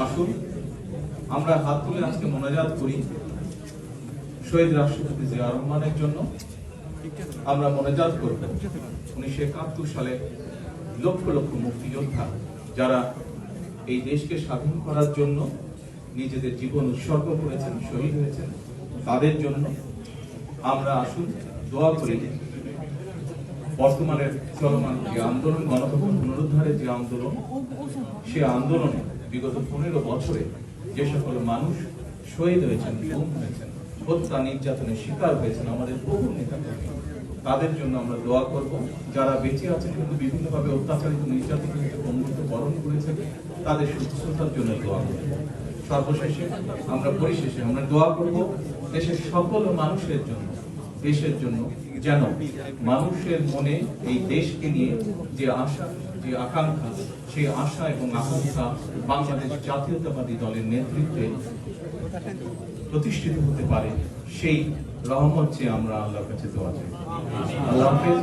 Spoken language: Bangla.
আসুন আমরা হাত তুলে আজকে মোনাজাত করি শহীদ রাষ্ট্রপতি জিয়া রহমানের জন্য। আমরা মোনাজাত করব 1971 সালে লক্ষ লক্ষ মুক্তিযোদ্ধা যারা এই দেশকে স্বাধীন করার জন্য নিজেদের জীবন উৎসর্গ করেছেন, শহীদ হয়েছেন, তাদের জন্য। আমরা আসুন দোয়া করি বর্তমানের চলমান যে আন্দোলন, গণতন্ত্র পুনরুদ্ধারের যে আন্দোলন, সে আন্দোলনে বিগত 15 বছরে যে সকল মানুষ শহীদ হয়েছেন, গুম হয়েছেন, হত্যা নির্যাতনের শিকার হয়েছেন, আমাদের বহু নেতা কর্মী, তাদের জন্য আমরা দোয়া করব। যারা বেঁচে আছেন কিন্তু বিভিন্নভাবে অত্যাচারিত, নির্যাতিত, বন্ধুত্ব বরণ করেছেন, তাদের সুস্থতার জন্য দোয়া করব। সর্বশেষে পরিশেষে আমরা দোয়া করব দেশের সকল মানুষের জন্য, দেশের জন্য, যেন মানুষের মনে এই দেশকে নিয়ে যে আশা, যে আকাঙ্ক্ষা, সেই আশা এবং আকাঙ্ক্ষা বাংলাদেশ জাতীয়তাবাদী দলের নেতৃত্বে প্রতিষ্ঠিত হতে পারে, সেই রহমত চেয়ে আমরা আল্লাহর কাছে দোয়া চাই। আল্লাহ হাফেজ।